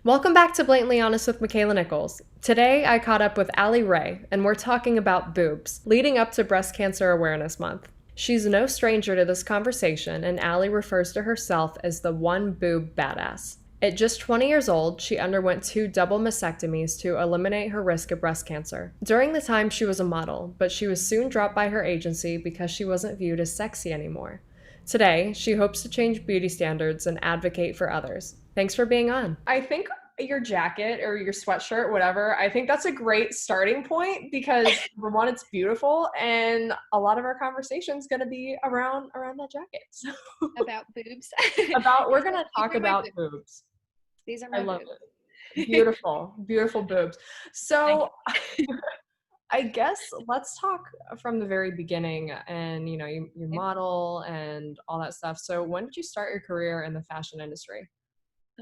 Welcome back to Blatantly Honest with Makaila Nichols. Today, I caught up with Aly Rae, and we're talking about boobs, leading up to Breast Cancer Awareness Month. She's no stranger to this conversation, and Aly refers to herself as the one boob badass. At just 20 years old, she underwent 2 double mastectomies to eliminate her risk of breast cancer. During the time, she was a model, but she was soon dropped by her agency because she wasn't viewed as sexy anymore. Today, she hopes to change beauty standards and advocate for others. Thanks for being on. I think your jacket or your sweatshirt, whatever, I think that's a great starting point because number one, it's beautiful, and a lot of our conversation is going to be around that jacket. So About boobs. we're These going to these talk are my about boobs. boobs. These are I my love boobs. it. Beautiful, beautiful boobs. Thank So you. I guess let's talk from the very beginning. And you model and all that stuff. So when did you start your career in the fashion industry?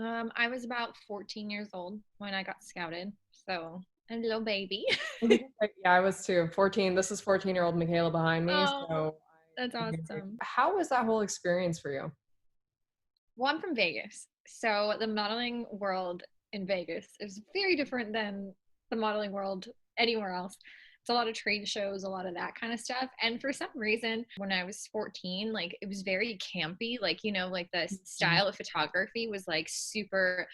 I was about 14 years old when I got scouted, so a little baby. Yeah, I was too. 14. This is 14-year-old Makaila behind me. Oh, So that's awesome. how was that whole experience for you? Well, I'm from Vegas, so the modeling world in Vegas is very different than the modeling world anywhere else. It's a lot of trade shows, a lot of that kind of stuff. And for some reason, when I was 14, like it was very campy. Like, like the style of photography was like super.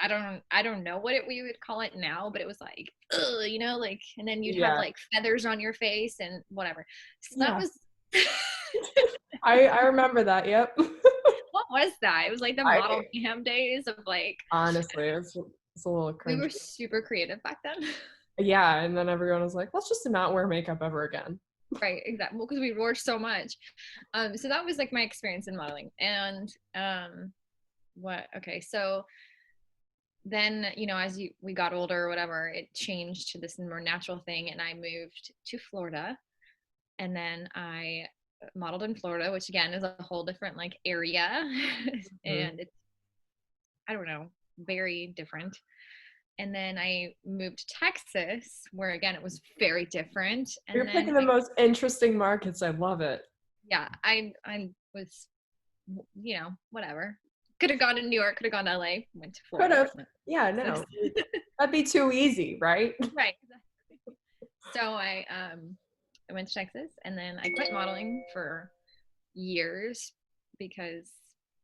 I don't know what we would call it now, but it was like, ugh, like, and then you'd have Yeah. like feathers on your face and whatever. So that Yeah. was. I remember that. Yep. What was that? It was like the I model mayhem days of like honestly, it's a little we cringy. were super creative back then. Yeah, and then everyone was like, let's just not wear makeup ever again. Right, exactly. Well, because we wore so much. So that was like my experience in modeling. And what okay, so then, as we got older or whatever, it changed to this more natural thing and I moved to Florida. And then I modeled in Florida, which again is a whole different like area. Mhm. And it's, I don't know, very different. And then I moved to Texas, where again it was very different. And You're then picking the most interesting markets. I love it. yeah, I was, whatever. Could have gone to New York, could have gone to LA, went to Could Florida. have. Yeah, Texas. no. That'd be too easy, right? Right. So I went to Texas and then I quit modeling for years because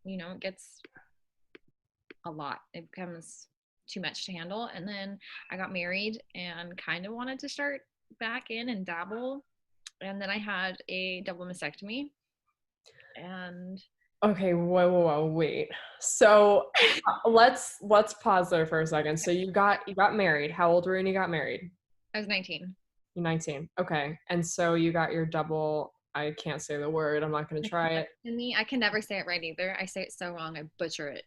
it gets a lot. It becomes too much to handle. And then I got married and kind of wanted to start back in and dabble. And then I had a double mastectomy. And Okay, whoa, wait. So let's pause there for a second. So you got married. How old were you when you got married? I was 19. You're 19. Okay. And so you got your double, I can't say the word. I'm not gonna try it. Mastectomy. I can never say it right either. I say it so wrong. I butcher it.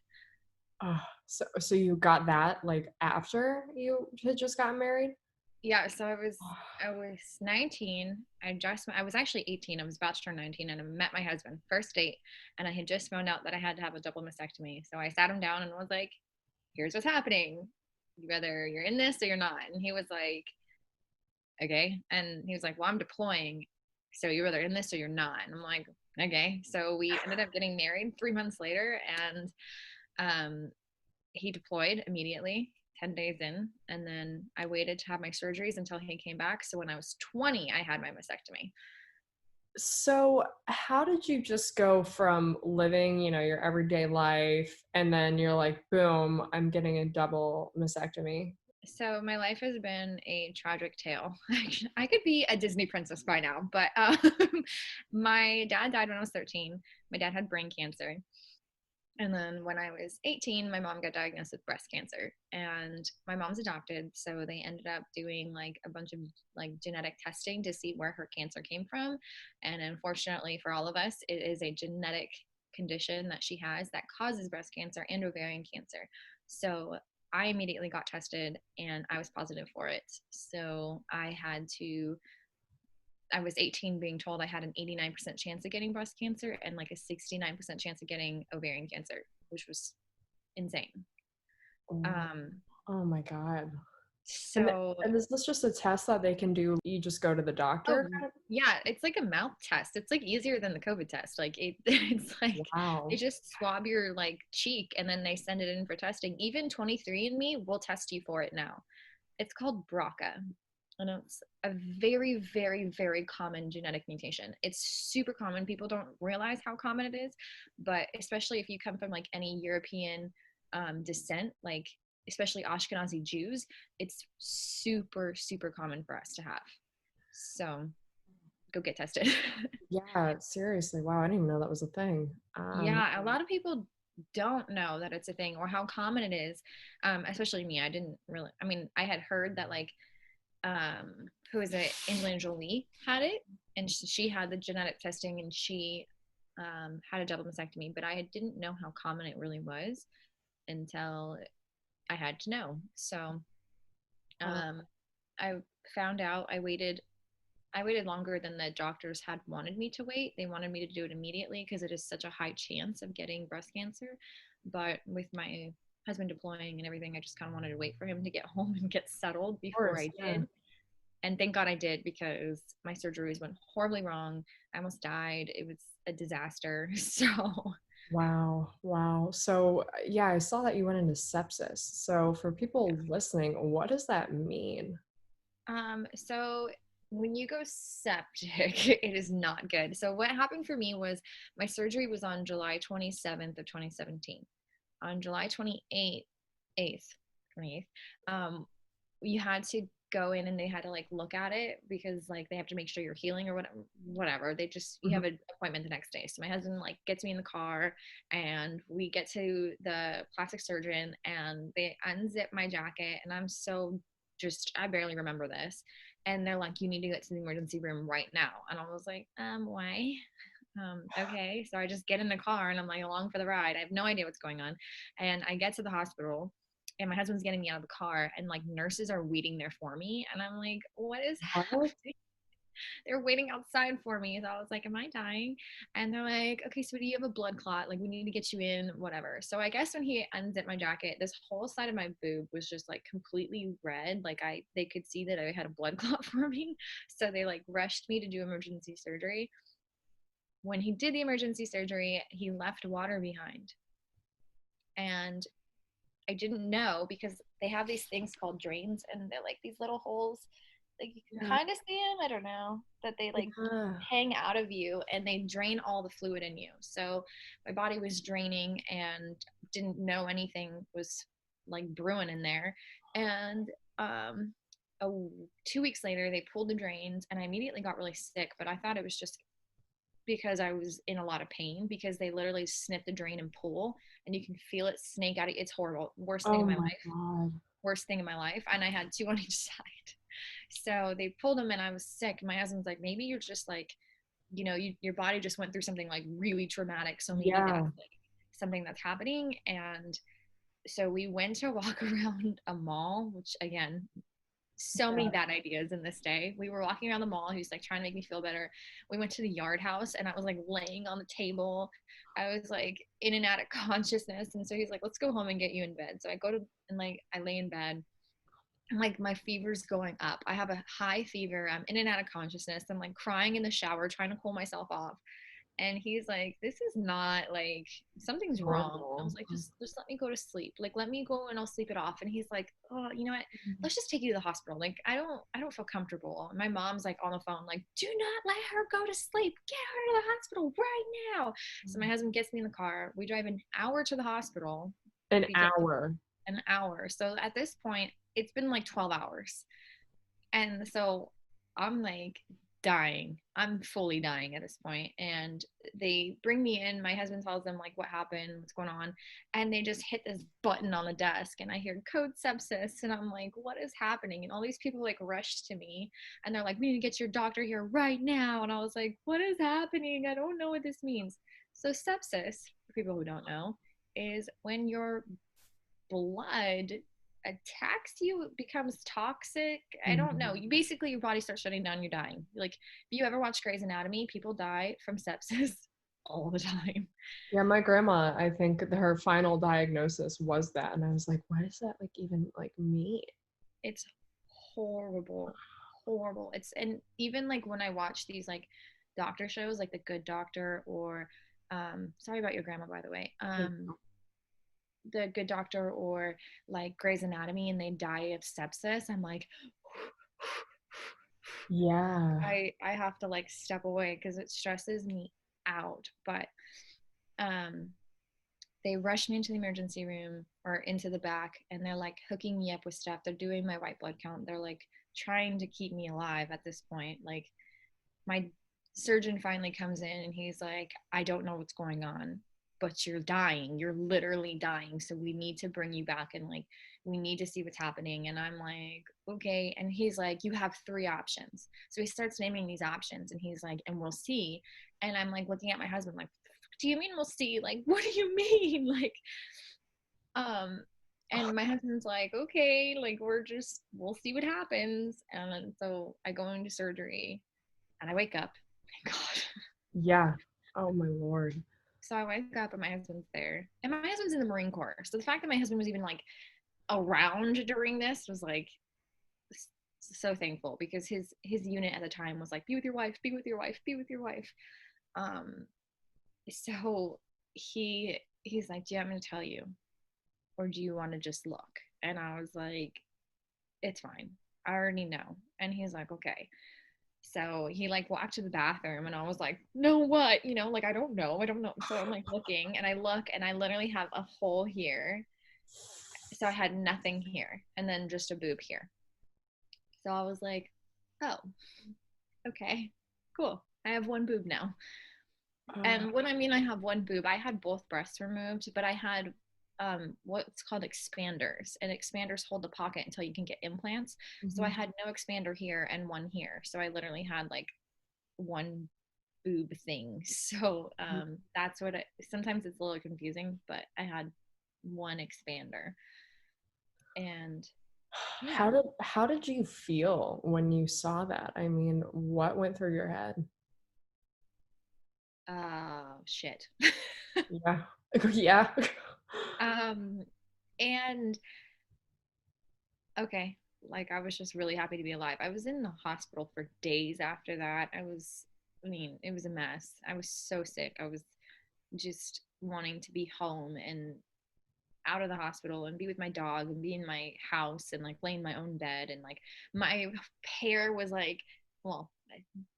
So you got that like after you had just gotten married? Yeah, so I was 19. I was actually 18. I was about to turn 19 and I met my husband first date and I had just found out that I had to have a double mastectomy. So I sat him down and was like, "Here's what's happening. Whether you're in this or you're not." And he was like, "Okay." And he was like, "Well, I'm deploying. So you're either in this or you're not." And I'm like, "Okay." So we ended up getting married 3 months later and um he deployed immediately 10 days in, and then I waited to have my surgeries until he came back. So when I was 20 I had my mastectomy. So how did you just go from living, your everyday life, and then you're like, boom, I'm getting a double mastectomy? So my life has been a tragic tale. I could be a Disney princess by now, but my dad died when I was 13. My dad had brain cancer. And then when I was 18, my mom got diagnosed with breast cancer. And my mom's adopted, so they ended up doing like a bunch of like genetic testing to see where her cancer came from. And unfortunately for all of us, it is a genetic condition that she has that causes breast cancer and ovarian cancer. So I immediately got tested and I was positive for it. So I was 18 being told I had an 89% chance of getting breast cancer and like a 69% chance of getting ovarian cancer, which was insane. Oh, Um, oh my God. And, So and is this just a test that they can do? You just go to the oh doctor? yeah, it's like a mouth test. It's like easier than the COVID test. Like it's like they Wow. just swab your like cheek and then they send it in for testing. Even 23andMe will test you for it now. It's called BRCA. And it's a very, very, very common genetic mutation. It's super common. People don't realize how common it is, but especially if you come from like any European descent, like especially Ashkenazi Jews, it's super, super common for us to have. So go get tested. Yeah, seriously. Wow, I didn't even know that was a thing. Yeah, a lot of people don't know that it's a thing or how common it is. Especially me. I didn't really, I mean, I had heard that like who is it? Angelina Jolie had it, and she had the genetic testing, and she had a double mastectomy. But I didn't know how common it really was until I had to know. So Wow. um, I found out. I waited longer than the doctors had wanted me to wait. They wanted me to do it immediately because it is such a high chance of getting breast cancer. But with my husband deploying and everything, I just kind of wanted to wait for him to get home and get settled Of before course, I yeah. did. And thank God I did because my surgeries went horribly wrong. I almost died. It was a disaster. So, Wow, wow. So, yeah, I saw that you went into sepsis. So, for people listening, what does that mean? so when you go septic, it is not good. So what happened for me was my surgery was on July 27th of 2017. On July 28th, 8th, 28th, you had to go in and they had to like look at it because like they have to make sure you're healing or whatever. They just you Mhm. have an appointment the next day. So my husband like gets me in the car and we get to the plastic surgeon and they unzip my jacket and I'm so just I barely remember this. And they're like, you need to get to the emergency room right now. And I was like, why? Okay. So I just get in the car and I'm like along for the ride. I have no idea what's going on. And I get to the hospital and my husband's getting me out of the car and like nurses are waiting there for me. And I'm like, what is What? happening? They're waiting outside for me. So I was like, am I dying? And they're like, okay, sweetie, you have a blood clot. Like, we need to get you in, whatever. So I guess when he unzipped my jacket, this whole side of my boob was just like completely red. Like they could see that I had a blood clot forming. So they like rushed me to do emergency surgery. When he did the emergency surgery, he left water behind. And I didn't know because they have these things called drains and they're like these little holes like you can Yeah. kind of see them. I don't know that they like Yeah. hang out of you and they drain all the fluid in you. So my body was draining and didn't know anything was like brewing in there. And um, 2 weeks later, they pulled the drains and I immediately got really sick. But I thought it was just because I was in a lot of pain because they literally snip the drain and pull and you can feel it snake out. It's horrible. Worst thing Oh in my my life. God. Worst thing in my life. And I had two on each side. So they pulled him and I was sick. My husband's like, maybe you're just like, your body just went through something like really traumatic. So maybe that's Yeah. like something that's happening. And so we went to walk around a mall, which again, so many Yeah. bad ideas in this day. We were walking around the mall. He was like trying to make me feel better. We went to the yard house and I was like laying on the table. I was like in and out of consciousness. And so he's like, let's go home and get you in bed. So I go to, and like, I lay in bed and like my fever's going up. I have a high fever. I'm in and out of consciousness. I'm like crying in the shower, trying to cool myself off. And he's like, this is not like something's wrong. I was Normal. like, just let me go to sleep. Like, let me go and I'll sleep it off. And he's like, oh, you know what? Let's just take you to the hospital. Like, I don't feel comfortable. And my mom's like on the phone, like, do not let her go to sleep. Get her to the hospital right now. So my husband gets me in the car. We drive an hour to the hospital An because hour. an hour. So at this point, it's been like 12 hours. And so I'm like dying. I'm fully dying at this point. And they bring me in. My husband tells them like what happened, what's going on. And they just hit this button on the desk and I hear code sepsis. And I'm like, what is happening? And all these people like rushed to me and they're like, we need to get your doctor here right now. And I was like, what is happening? I don't know what this means. So sepsis, for people who don't know, is when your blood attacks you, it becomes toxic. I don't know. You basically your body starts shutting down, you're dying. Like if you ever watch Grey's Anatomy, people die from sepsis all the time. Yeah, my grandma, I think her final diagnosis was that. And I was like, what does that like even like mean? It's horrible, horrible. And even like when I watch these like doctor shows, like The Good Doctor, or sorry about your grandma, by the way. The Good Doctor, or like Grey's Anatomy, and they die of sepsis. I'm like, Yeah. I have to like step away because it stresses me out. But um, they rush me into the emergency room or into the back, and they're like hooking me up with stuff. They're doing my white blood count. They're like trying to keep me alive at this point. Like, my surgeon finally comes in and he's like, I don't know what's going on, but you're dying. You're literally dying. So we need to bring you back, and like, we need to see what's happening. And I'm like, okay. And he's like, you have 3 options. So he starts naming these options, and he's like, and we'll see. And I'm like looking at my husband like, do you mean we'll see? Like, what do you mean? Like, um, and my husband's like, okay, like, we'll see what happens. And so I go into surgery, and I wake up. Thank God. Yeah. Oh my Lord. So I wake up and my husband's there. And my husband's in the Marine Corps. So the fact that my husband was even like around during this was like so thankful, because his unit at the time was like, be with your wife, be with your wife, be with your wife. Um so he's like, do you want me to tell you? Or do you want to just look? And I was like, it's fine. I already know. And he's like, okay. So he like walked to the bathroom, and I was like, no, what? You know, like, I don't know. I don't know. So I'm like looking, and I look, and I literally have a hole here. So I had nothing here, and then just a boob here. So I was like, oh, okay, cool. I have one boob now. And when I mean I have one boob, I had both breasts removed, but I had what's called expanders, and expanders hold the pocket until you can get implants. So I had no expander here and one here. So I literally had like one boob thing. So that's what sometimes it's a little confusing, but I had one expander. And yeah. How did you feel when you saw that? I mean, what went through your head? Shit. Yeah. Yeah. um and okay, like, I was just really happy to be alive. I was in the hospital for days after that. I mean, it was a mess. I was so sick. I was just wanting to be home and out of the hospital and be with my dog and be in my house and like lay in my own bed, and like my hair was like, well,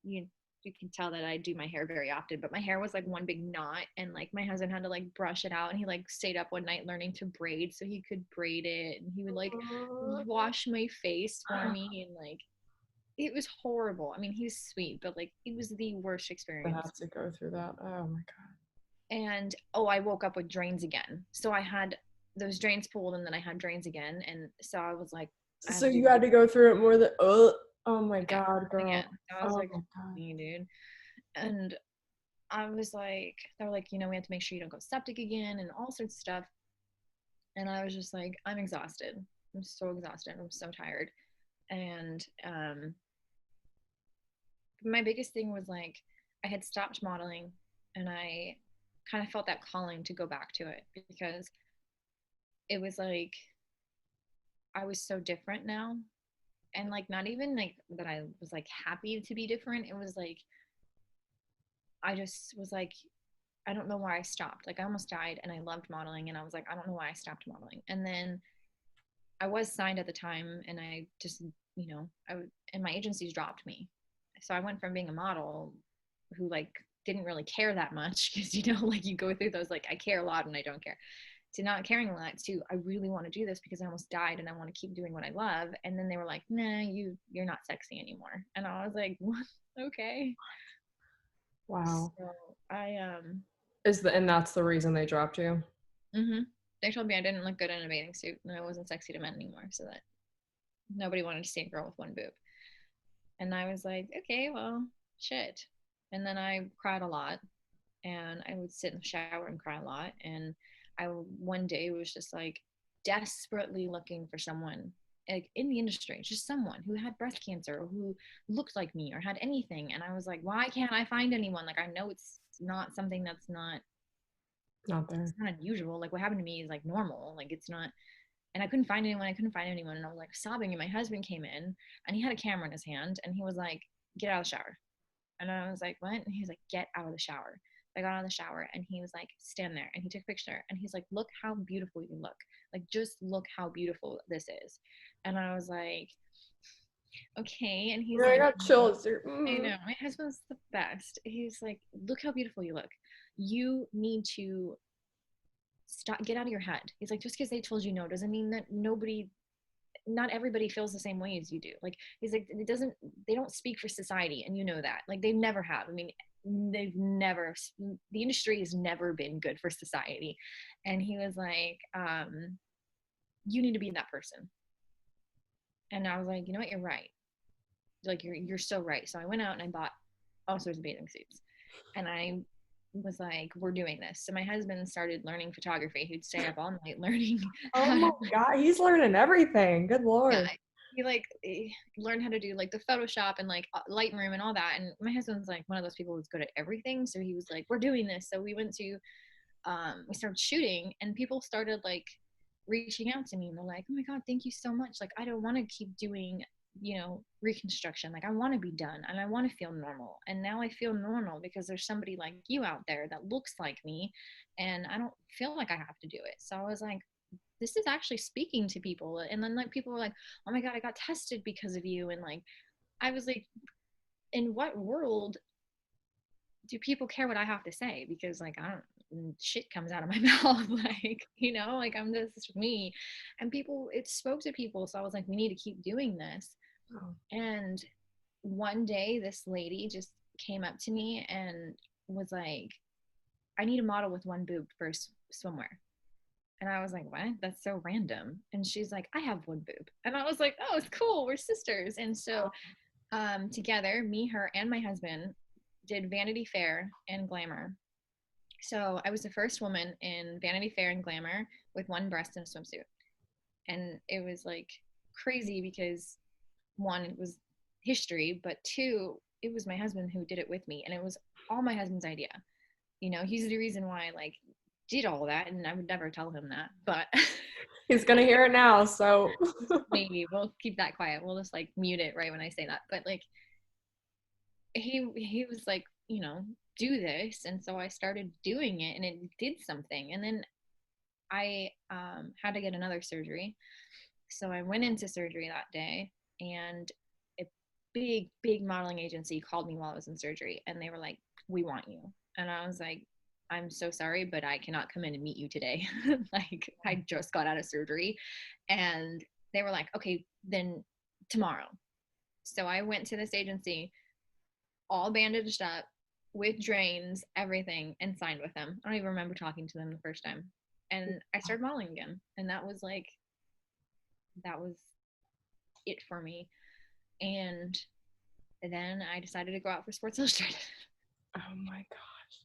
you you can tell that I do my hair very often, but my hair was like one big knot, and like my husband had to like brush it out, and he like stayed up one night learning to braid so he could braid it, and he would like wash my face for me, and like, it was horrible. I mean, he's sweet, but like, it was the worst I experience. had to go through that. Oh my God. And oh, I woke up with drains again. So I had those drains pulled, and then I had drains again. And so I was like, I have So to do you had to go through it more than oh my again, God, girl. again. So I was Oh like, my God. me, dude. And I was like, they were like, we have to make sure you don't go septic again and all sorts of stuff. And I was just like, I'm exhausted. I'm so exhausted. I'm so tired. And my biggest thing was like, I had stopped modeling, and I kind of felt that calling to go back to it, because it was like I was so different now. And like, not even like that I was like happy to be different. It was like I just was like, I don't know why I stopped. Like, I almost died, and I loved modeling, and I was like, I don't know why I stopped modeling. And then I was signed at the time, and I just, and my agencies dropped me. So I went from being a model who like didn't really care that much, because like, you go through those like, I care a lot and I don't care, to not caring a lot, to I really want to do this because I almost died and I want to keep doing what I love. And then they were like, nah, you're not sexy anymore. And I was like, what? Okay. Wow. So I And that's the reason they dropped you? they told me I didn't look good in a bathing suit, and I wasn't sexy to men anymore, so that nobody wanted to see a girl with one boob. And I was like, okay, well, shit. And then I cried a lot, and I would sit in the shower and cry a lot. And I one day was just like desperately looking for someone, like, in the industry, just someone who had breast cancer or who looked like me or had anything. And I was like, why can't I find anyone? Like, I know it's not something that's not Not there. it's not unusual. Like, what happened to me is like normal. Like, it's not. And I couldn't find anyone. I couldn't find anyone. And I was like sobbing. And my husband came in and he had a camera in his hand and he was like, get out of the shower. And I was like, what? And he was like, get out of the shower. I got out of the shower and he was like, stand there. And he took a picture and he's like, look how beautiful you look. Like, just look how beautiful this is. And I was like, okay. And he's I like, got chills. I know, my husband's the best. He's like, look how beautiful you look. You need to stop, get out of your head. He's like, just because they told you no doesn't mean that not everybody feels the same way as you do. Like, he's like, they don't speak for society, and you know that. Like, they never have. I mean, the industry has never been good for society. And he was like, you need to be that person. And I was like, you know what, you're right. Like, you're so right. So I went out and I bought all sorts of bathing suits, and I was like, we're doing this. So my husband started learning photography. He'd stay up all night learning Oh how my to, God, he's learning everything. Good yeah, Lord. he learned how to do like the Photoshop and like Lightroom and all that. And my husband's like one of those people who's good at everything. So he was like, we're doing this. So we started shooting, and people started like reaching out to me, and they're like, oh my God, thank you so much. Like, I don't want to keep doing, reconstruction. Like, I want to be done and I want to feel normal. And now I feel normal because there's somebody like you out there that looks like me, and I don't feel like I have to do it. So I was like, this is actually speaking to people. And then like people were like, oh my God, I got tested because of you. And like, I was like, in what world do people care what I have to say? Because like, I don't, shit comes out of my mouth. Like, like, I'm just me. And people, it spoke to people. So I was like, we need to keep doing this. Oh. And one day this lady just came up to me and was like, I need a model with one boob for swimwear. And I was like, what? That's so random. And she's like, I have one boob. And I was like, oh, it's cool. We're sisters. And so together, me, her, and my husband did Vanity Fair and Glamour. So I was the first woman in Vanity Fair and Glamour with one breast in a swimsuit. And it was like crazy because one, it was history, but two, it was my husband who did it with me. And it was all my husband's idea. He's the reason why I like did all that, and I would never tell him that, but He's gonna hear it now, so maybe we'll keep that quiet. We'll just like mute it right when I say that. But like he was like, do this. And so I started doing it and it did something. And then I had to get another surgery. So I went into surgery that day, and a big modeling agency called me while I was in surgery, and they were like, we want you. And I was like, I'm so sorry, but I cannot come in and meet you today. Like, I just got out of surgery. And they were like, okay, then tomorrow. So I went to this agency all bandaged up with drains, everything, and signed with them. I don't even remember talking to them the first time. And I started modeling again. And that was it for me. And then I decided to go out for Sports Illustrated. oh my gosh.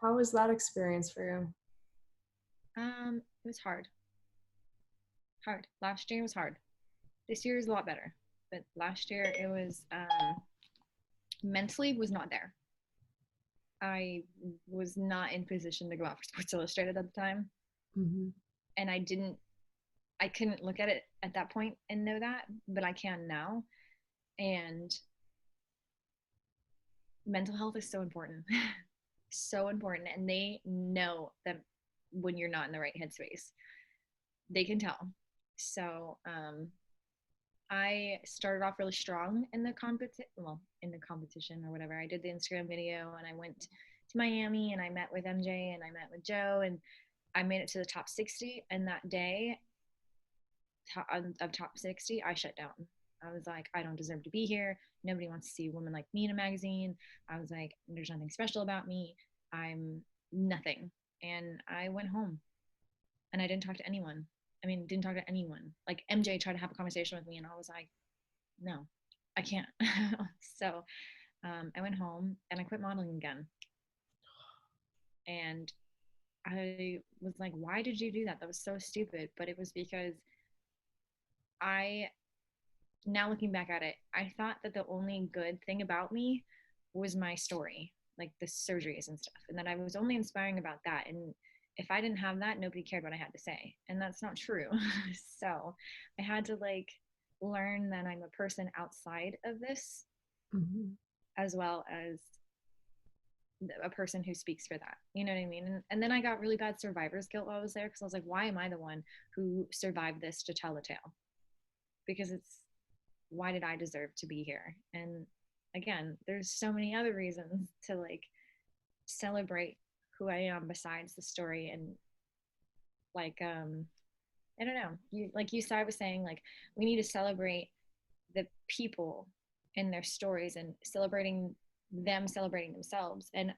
How was that experience for you? It was hard. Last year was hard. This year is a lot better. But last year it was mentally was not there. I was not in position to go out for Sports Illustrated at the time. Mm-hmm. And I couldn't look at it at that point and know that, but I can now. And mental health is so important. So important. And they know that when you're not in the right headspace, they can tell. So I started off really strong in the competition or whatever. I did the Instagram video, and I went to Miami, and I met with MJ, and I met with Joe, and I made it to the top 60. And that day of top 60, I shut down. I was like, I don't deserve to be here. Nobody wants to see a woman like me in a magazine. I was like, there's nothing special about me. I'm nothing. And I went home, and I didn't talk to anyone. Didn't talk to anyone. Like, MJ tried to have a conversation with me, and I was like, no, I can't. So I went home and I quit modeling again. And I was like, why did you do that? That was so stupid. But it was because now looking back at it, I thought that the only good thing about me was my story, like the surgeries and stuff, and that I was only inspiring about that. And if I didn't have that, nobody cared what I had to say. And that's not true. So I had to like learn that I'm a person outside of this, Mhm. as well as a person who speaks for that. You know what I mean? And then I got really bad survivor's guilt while I was there, because I was like, why am I the one who survived this to tell the tale? Because it's, why did I deserve to be here? And again, there's so many other reasons to like celebrate who I am besides the story. And like I don't know, you, like you said, I was saying, like, we need to celebrate the people and their stories, and celebrating them celebrating themselves. And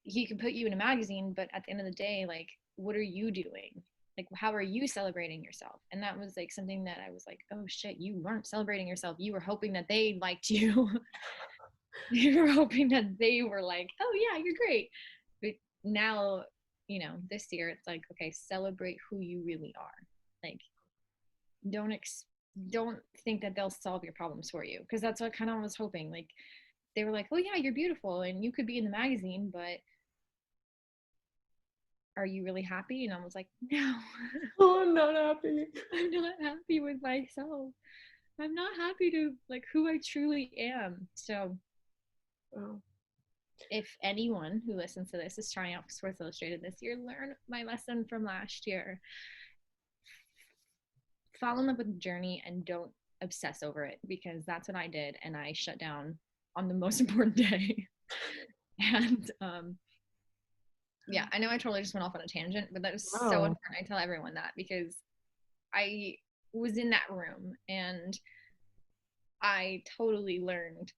he can put you in a magazine, but at the end of the day, like, what are you doing? Like, how are you celebrating yourself? And that was like something that I was like, oh shit, you weren't celebrating yourself. You were hoping that they liked you. You were hoping that they were like, oh yeah, you're great. But now, this year it's like, okay, celebrate who you really are. Like, don't don't think that they'll solve your problems for you, because that's what kind of was hoping. Like, they were like, oh yeah, you're beautiful and you could be in the magazine, but are you really happy? And I was like, no. Oh, I'm not happy. I'm not happy with myself. I'm not happy to like who I truly am. So Oh. if anyone who listens to this is trying out for Sports Illustrated this year, learn my lesson from last year. Fall in love with the journey and don't obsess over it, because that's what I did, and I shut down on the most important day. And yeah, I know I totally just went off on a tangent, but that is so Wow. important. I tell everyone that, because I was in that room and I totally learned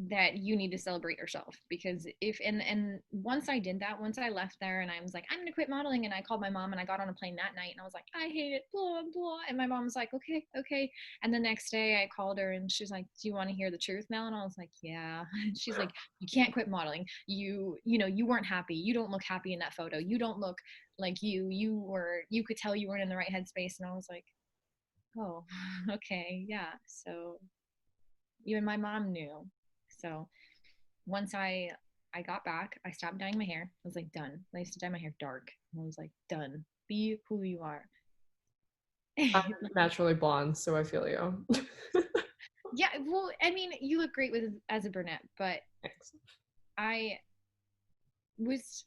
that you need to celebrate yourself. Because if and once I did that, once I left there and I was like, I'm gonna quit modeling, and I called my mom and I got on a plane that night and I was like, I hate it, blah blah. And my mom was like, okay. And the next day I called her and she's like, do you want to hear the truth now? And I was like, yeah. And she's like, you can't quit modeling. You weren't happy. You don't look happy in that photo. You don't look like you could tell you weren't in the right headspace. And I was like, oh, okay, yeah. So even my mom knew. So once I got back, I stopped dyeing my hair. I was like, done. I used to dye my hair dark. And I was like, done. Be who you are. I'm naturally blonde, so I feel you. Yeah, well, I mean, you look great with as a brunette, but Thanks. I was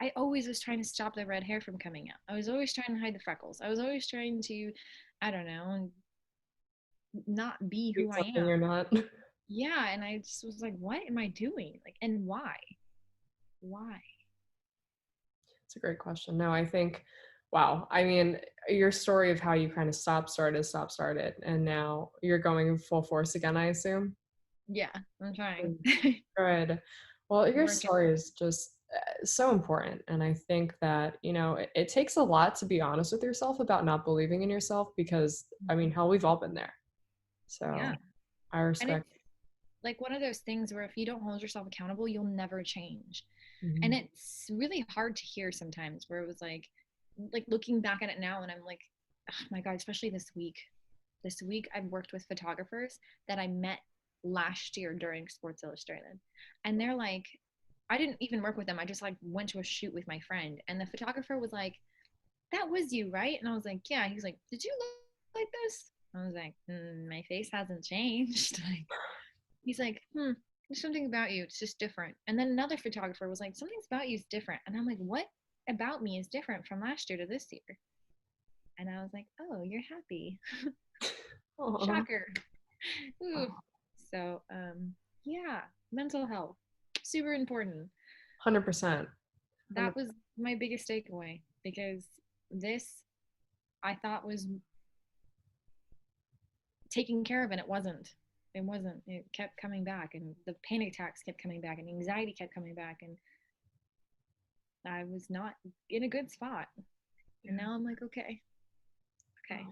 I always was trying to stop the red hair from coming out. I was always trying to hide the freckles. I was always trying to, I don't know, not be Be who I something am. you're not. Yeah, and I just was like, what am I doing? Like, and why? Why? It's a great question. No, I think, wow. I mean, your story of how you kind of stop started, and now you're going full force again, I assume. Yeah, I'm trying. Mm. Good. Well, your Working. story is just so important. And I think that, it takes a lot to be honest with yourself about not believing in yourself because, I mean, hell, we've all been there. Yeah. So I And it's respect. like one of those things where if you don't hold yourself accountable, you'll never change. And Mhm. it's really hard to hear sometimes, where it was like looking back at it now and I'm like, oh my God, especially this week. This week I've worked with photographers that I met last year during Sports Illustrated. And they're like, I didn't even work with them. I just like went to a shoot with my friend. And the photographer was like, that was you, right? And I was like, yeah. He was like, did you look like this? I was like, my face hasn't changed. Like, he's like, there's something about you. It's just different. And then another photographer was like, something's about you is different. And I'm like, what about me is different from last year to this year? And I was like, oh, you're happy. Aw. Shocker. Ooh. So, yeah, mental health, super important. 100%. That was my biggest takeaway, because this I thought was taken care of, and it wasn't. It wasn't. It kept coming back, and the panic attacks kept coming back, and the anxiety kept coming back, and I was not in a good spot. And now I'm like, okay, okay.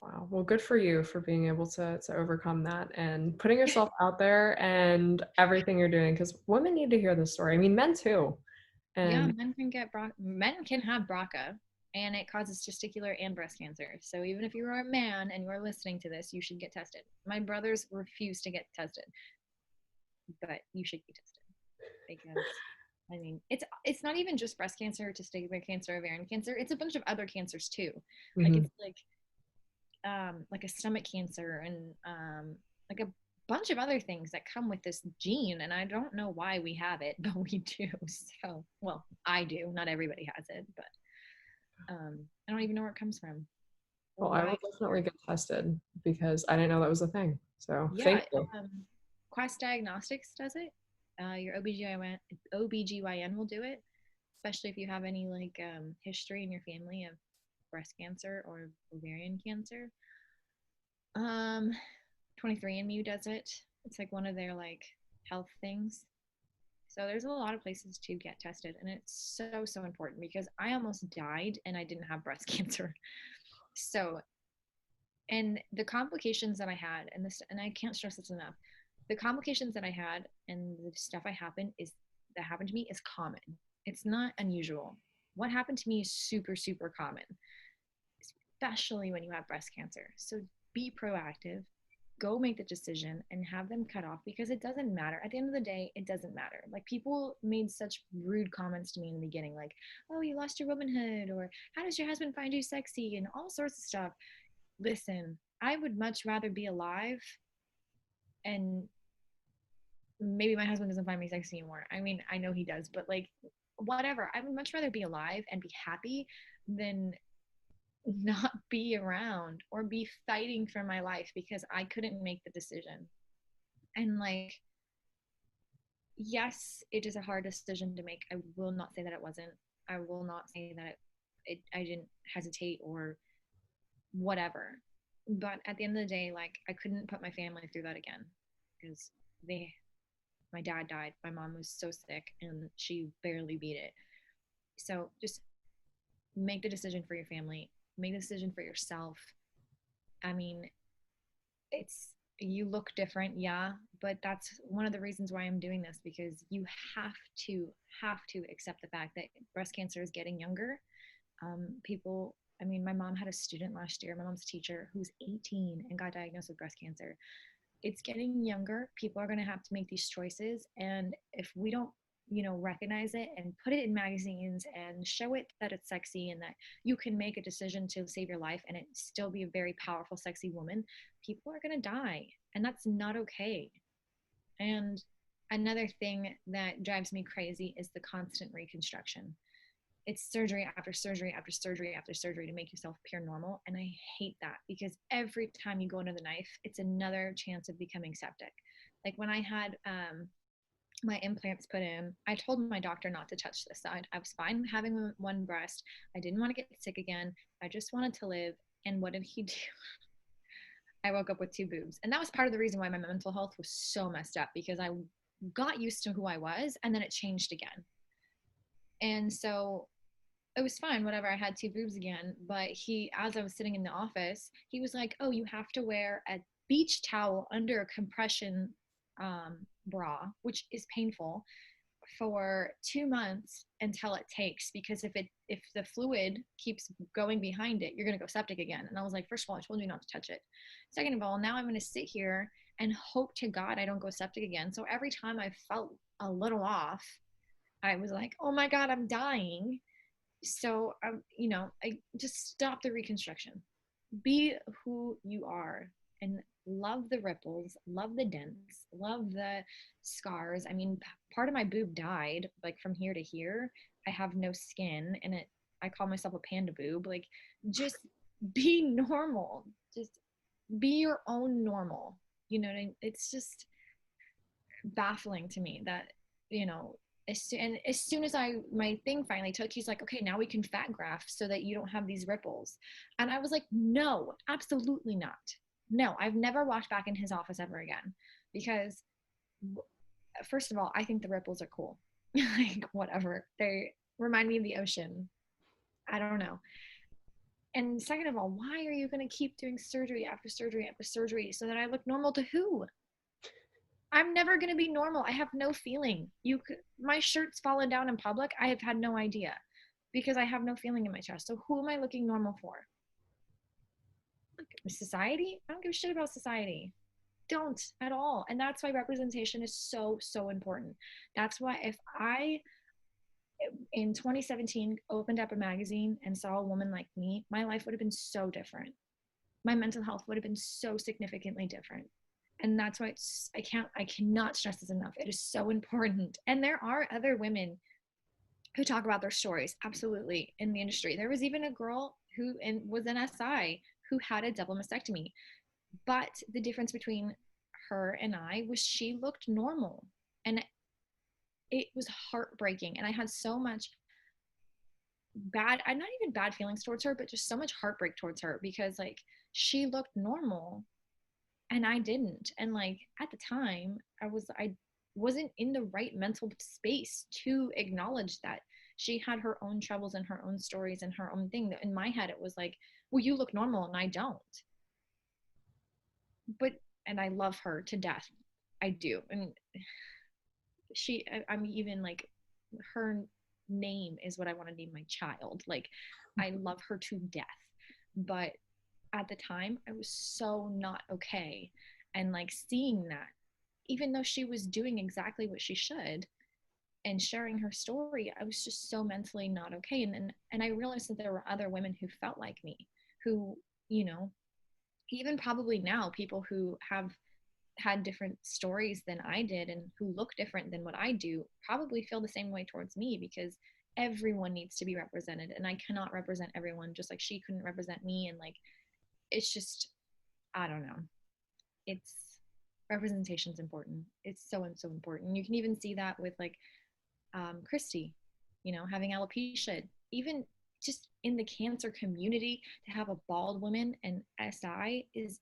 Wow. Well, good for you for being able to overcome that and putting yourself out there and everything you're doing because women need to hear this story. I mean, men too. Yeah, And men can have BRCA, and it causes testicular and breast cancer. So even if you are a man and you're listening to this, you should get tested. My brothers refuse to get tested, but you should get tested because I mean, it's not even just breast cancer, testicular cancer, ovarian cancer. It's a bunch of other cancers too. Like Hmm. it's like a stomach cancer and like a bunch of other things that come with this gene, and I don't know why we have it, but we do. So, well, I do. Not everybody has it, but I don't even know where it comes from or Well, I why will it's definitely there. get tested because I didn't know that was a thing. So Yeah, thank you. Quest Diagnostics does it. Your OBGYN will do it, especially if you have any like history in your family of breast cancer or ovarian cancer. Um, 23andMe does it. It's like one of their like health things. So there's a lot of places to get tested, and it's so important because I almost died and I didn't have breast cancer. So, and the complications that I had, and this, and I can't stress this enough, the complications that I had and the stuff that happened to me is common. It's not unusual. What happened to me is super common, especially when you have breast cancer. So be proactive, go make the decision and have them cut off because it doesn't matter. At the end of the day, it doesn't matter. Like people made such rude comments to me in the beginning, like, oh, you lost your womanhood, or how does your husband find you sexy, and all sorts of stuff. Listen, I would much rather be alive and maybe my husband doesn't find me sexy anymore. I mean, I know he does, but like, whatever. I would much rather be alive and be happy than not be around or be fighting for my life because I couldn't make the decision. And like, yes, it is a hard decision to make. I will not say that it wasn't. I will not say that I didn't hesitate or whatever. But at the end of the day, like I couldn't put my family through that again because they my dad died. My mom was so sick and she barely beat it. So just make the decision for your family, make the decision for yourself. I mean, it's you look different, yeah, but that's one of the reasons why I'm doing this because you have to accept the fact that breast cancer is getting younger. People, I mean, my mom had a student last year. My mom's a teacher who's 18 and got diagnosed with breast cancer. It's getting younger. People are going to have to make these choices, and if we don't recognize it and put it in magazines and show it that it's sexy and that you can make a decision to save your life and it still be a very powerful sexy woman, people are going to die, and that's not okay. And another thing that drives me crazy is the constant reconstruction. It's surgery after surgery after surgery after surgery to make yourself appear normal. And I hate that because every time you go under the knife, it's another chance of becoming septic. Like when I had my implants put in, I told my doctor not to touch this side. I was fine having one breast. I didn't want to get sick again. I just wanted to live. And what did he do? I woke up with two boobs. And that was part of the reason why my mental health was so messed up because I got used to who I was and then it changed again. And so it was fine, whatever. I had two boobs again. But he, as I was sitting in the office, he was like, oh, you have to wear a beach towel under a compression bra, which is painful for 2 months until it takes because if the fluid keeps going behind it, you're going to go septic again. And I was like, first of all, I told you not to touch it. Second of all, now I'm going to sit here and hope to God I don't go septic again. So every time I felt a little off, I was like, oh my God, I'm dying. So I just stop the reconstruction. Be who you are and love the ripples, love the dents, love the scars. I mean, part of my boob died like from here to here. I have no skin and it I call myself a panda boob. Like just be normal. Just be your own normal. It's just baffling to me that you know as soon as my thing finally took, he's like, okay, now we can fat graft so that you don't have these ripples. And I was like, no, absolutely not. No, I've never walked back in his office ever again because first of all, I think the ripples are cool. Like whatever, they remind me of the ocean. I don't know. And second of all, why are you going to keep doing surgery after surgery after surgery so that I look normal to who? I'm never going to be normal. I have no feeling. My shirt's fallen down in public. I have had no idea because I have no feeling in my chest. So who am I looking normal for? Like society? I don't give a shit about society. Don't at all. And that's why representation is so important. That's why if I in 2017 opened up a magazine and saw a woman like me, my life would have been so different. My mental health would have been so significantly different. And that's why I cannot stress this enough. It is so important. And there are other women who talk about their stories, absolutely, in the industry. There was even a girl who was an SI who had a double mastectomy. But the difference between her and I was she looked normal. And it was heartbreaking. And I had so much not even bad feelings towards her, but just so much heartbreak towards her because like she looked normal and I didn't. And like at the time I wasn't in the right mental space to acknowledge that she had her own troubles and her own stories and her own thing. In my head it was like, well, you look normal and I don't. But and I love her to death. I do. And I'm even like, her name is what I want to name my child. Like I love her to death. But at the time I was so not okay. And like seeing that, even though she was doing exactly what she should and sharing her story, I was just so mentally not okay. And I realized that there were other women who felt like me, who, you know, even probably now, people who have had different stories than I did and who look different than what I do probably feel the same way towards me, because everyone needs to be represented and I cannot represent everyone, just like she couldn't represent me. And like it's just, I don't know, it's representation is important. It's so and so important. You can even see that with like Christy, you know, having alopecia. Even just in the cancer community, to have a bald woman and SI is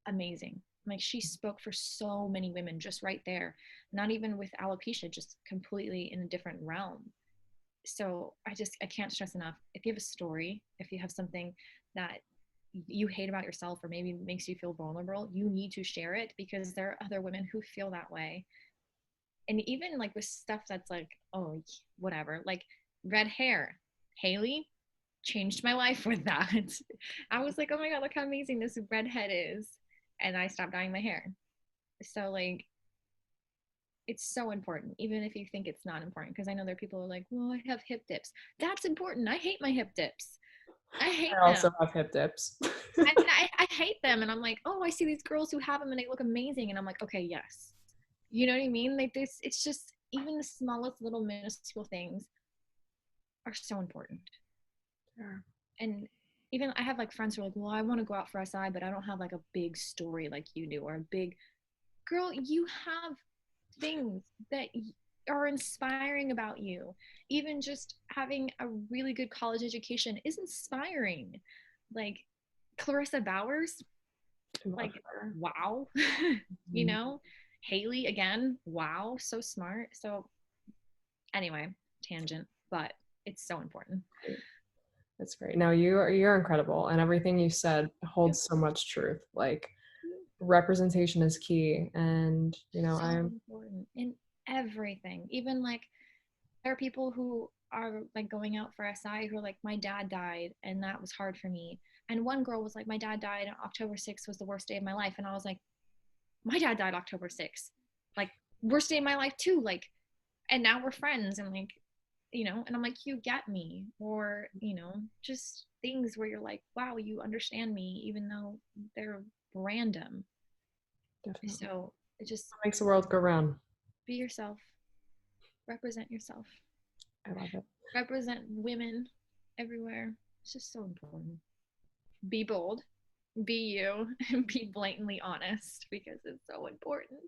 amazing. Like she spoke for so many women just right there, not even with alopecia, just completely in a different realm. So I can't stress enough, if you have a story, if you have something that you hate about yourself or maybe makes you feel vulnerable, you need to share it, because there are other women who feel that way. And even like with stuff that's like, oh, whatever, like red hair, Haley changed my life with that. I was like, oh my God, look how amazing this redhead is. And I stopped dyeing my hair. So like, it's so important, even if you think it's not important. Because I know there are people who are like, well, I have hip dips. That's important. I hate my hip dips. I hate I also them. have hip dips. I hate them. And I'm like, oh, I see these girls who have them and they look amazing. And I'm like, okay, yes. You know what I mean? Like this, it's just, even the smallest little minuscule things are so important. Yeah. And even I have like friends who are like, well, I want to go out for SI, but I don't have like a big story like you do, or a big girl. You have things that are inspiring about you. Even just having a really good college education is inspiring. Like Clarissa Bowers, like, her. wow. You know, Haley again, wow, so smart. So anyway, tangent, but it's so important. That's great. No, you're incredible, and everything you said holds so much truth. Like representation is key, and you know, So I'm important in everything. Even like there are people who are like going out for SI who are like, my dad died and that was hard for me. And one girl was like, my dad died on October 6th was the worst day of my life. And I was like, my dad died October 6th. Like, worst day of my life too. Like, and now we're friends. And like, you know, and I'm like, you get me. Or, you know, just things where you're like, wow, you understand me, even though they're random. definitely So it just, it makes the world go round. be yourself, represent yourself, I love it. represent women everywhere. It's just so important. Be bold, be you, and be blatantly honest, because it's so important.